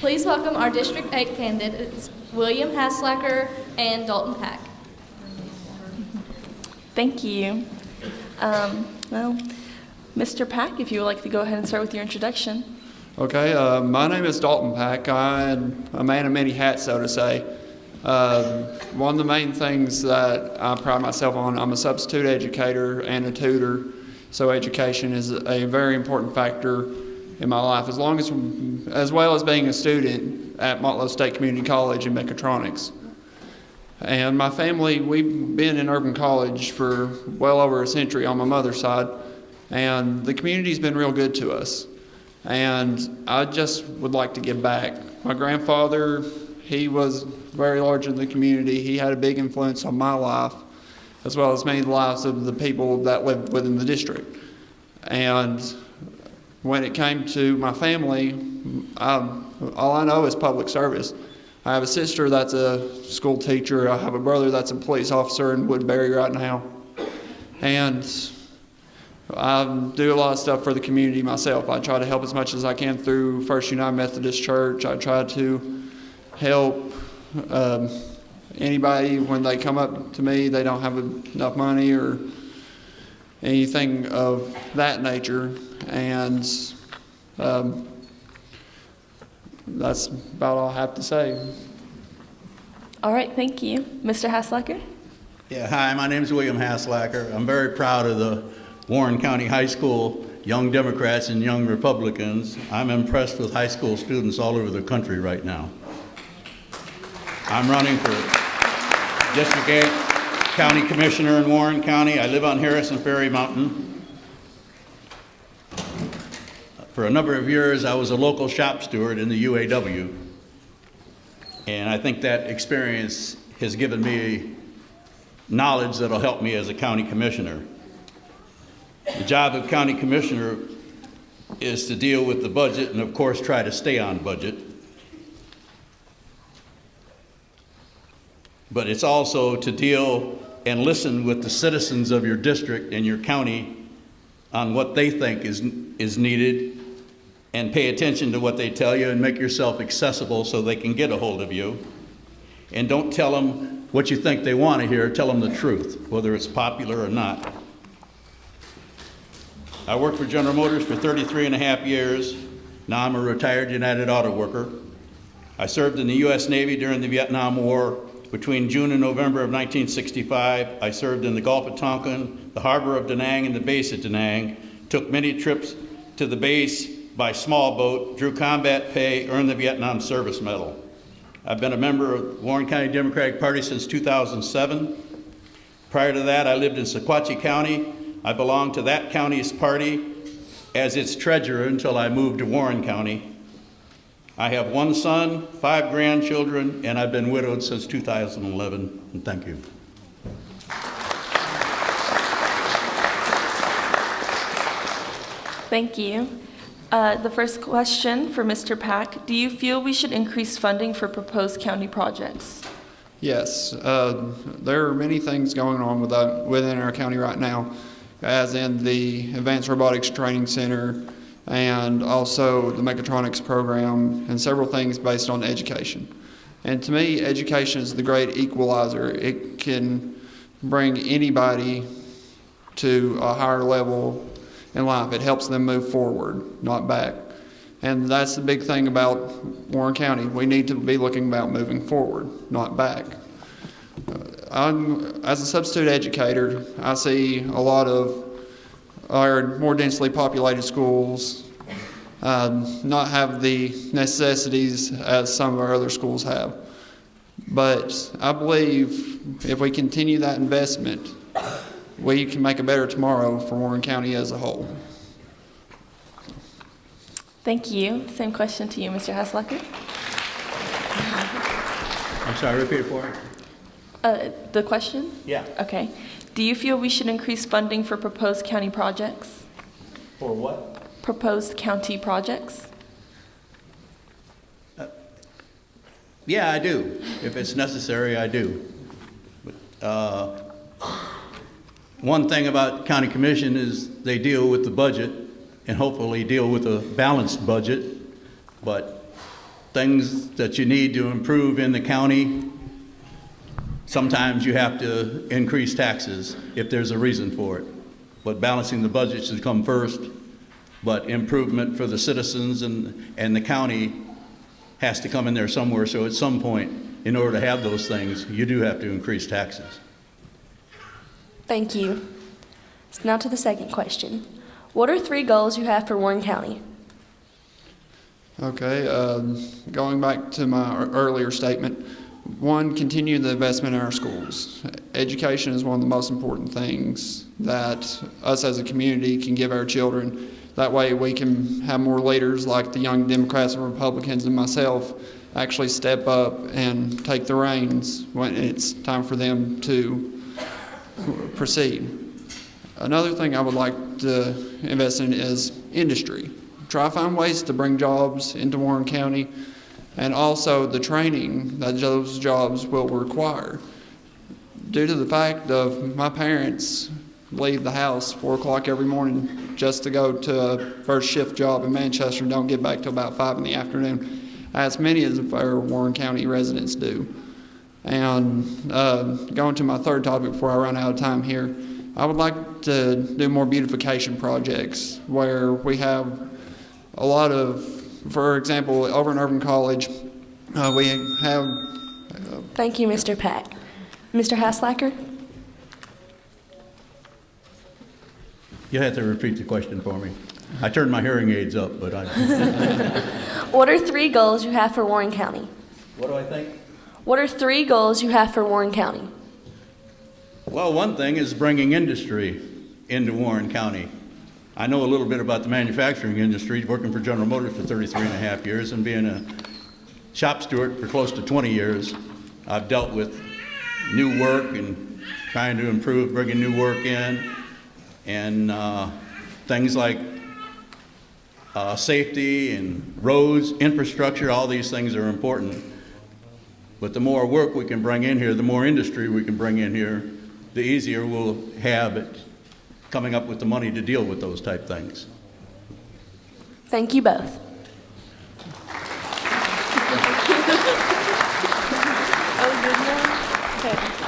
Please welcome our District 8 candidates, William Haslacker and Dalton Pack. Thank you. Well, Mr. Pack, if you would like to go ahead and start with your introduction. Okay, my name is Dalton Pack. I'm a man of many hats, so to say. One of the main things that I pride myself on, I'm a substitute educator and a tutor, so education is a very important factor in my life, as well as being a student at Motlow State Community College in mechatronics. And my family, we've been in Urban College for well over a century on my mother's side, and the community's been real good to us. And I just would like to give back. My grandfather, he was very large in the community. He had a big influence on my life, as well as many of the lives of the people that lived within the district. And when it came to my family, all I know is public service. I have a sister that's a school teacher. I have a brother that's a police officer in Woodbury right now. And I do a lot of stuff for the community myself. I try to help as much as I can through First United Methodist Church. I try to help anybody when they come up to me, they don't have enough money or anything of that nature. And that's about all I have to say. All right, thank you. Mr. Haslacker? Yeah, hi, my name is William Haslacker. I'm very proud of the Warren County High School Young Democrats and Young Republicans. I'm impressed with high school students all over the country right now. I'm running for District 8 County Commissioner in Warren County. I live on Harrison Ferry Mountain. For a number of years, I was a local shop steward in the UAW. And I think that experience has given me knowledge that'll help me as a county commissioner. The job of county commissioner is to deal with the budget and, of course, try to stay on budget. But it's also to deal and listen with the citizens of your district and your county on what they think is needed, and pay attention to what they tell you and make yourself accessible so they can get a hold of you. And don't tell them what you think they want to hear, tell them the truth, whether it's popular or not. I worked for General Motors for 33 and a half years. Now I'm a retired United Auto worker. I served in the U.S. Navy during the Vietnam War. Between June and November of 1965, I served in the Gulf of Tonkin, the harbor of Da Nang, and the base at Da Nang, took many trips to the base by small boat, drew combat pay, earned the Vietnam Service Medal. I've been a member of Warren County Democratic Party since 2007. Prior to that, I lived in Sequatchie County. I belonged to that county's party as its treasurer until I moved to Warren County. I have one son, 5 grandchildren, and I've been widowed since 2011. And thank you. Thank you. The first question for Mr. Pack, do you feel we should increase funding for proposed county projects? Yes, there are many things going on within our county right now, as in the Advanced Robotics Training Center and also the mechatronics program and several things based on education. And to me, education is the great equalizer. It can bring anybody to a higher level in life. It helps them move forward, not back. And that's the big thing about Warren County. We need to be looking about moving forward, not back. As a substitute educator, I see a lot of our more densely populated schools not have the necessities as some of our other schools have. But I believe if we continue that investment, we can make a better tomorrow for Warren County as a whole. Thank you. Same question to you, Mr. Haslacker. I'm sorry, repeat it for me. The question? Yeah. Okay. Do you feel we should increase funding for proposed county projects? For what? Proposed county projects? Yeah, I do. If it's necessary, I do. One thing about county commission is they deal with the budget and hopefully deal with a balanced budget. But things that you need to improve in the county, sometimes you have to increase taxes if there's a reason for it. But balancing the budget should come first, but improvement for the citizens and the county has to come in there somewhere. So at some point, in order to have those things, you do have to increase taxes. Thank you. So now to the second question. What are 3 goals you have for Warren County? Okay, going back to my earlier statement, 1, continue the investment in our schools. Education is one of the most important things that us as a community can give our children. That way we can have more leaders like the young Democrats and Republicans and myself actually step up and take the reins when it's time for them to proceed. Another thing I would like to invest in is industry. Try to find ways to bring jobs into Warren County, and also the training that those jobs will require. Due to the fact of my parents leave the house 4 o'clock every morning just to go to a first shift job in Manchester and don't get back till about 5 in the afternoon, as many of our Warren County residents do. And going to my third topic before I run out of time here, I would like to do more beautification projects where we have a lot of, for example, over in Urban College, we have... Thank you, Mr. Pack. Mr. Haslacker? You have to repeat the question for me. I turned my hearing aids up, but I... What are 3 goals you have for Warren County? What do I think? What are 3 goals you have for Warren County? Well, one thing is bringing industry into Warren County. I know a little bit about the manufacturing industry, working for General Motors for 33 and a half years and being a shop steward for close to 20 years. I've dealt with new work and trying to improve, bringing new work in, and things like safety and roads, infrastructure, all these things are important. But the more work we can bring in here, the more industry we can bring in here, the easier we'll have it coming up with the money to deal with those type things. Thank you both. Oh, good one? Okay.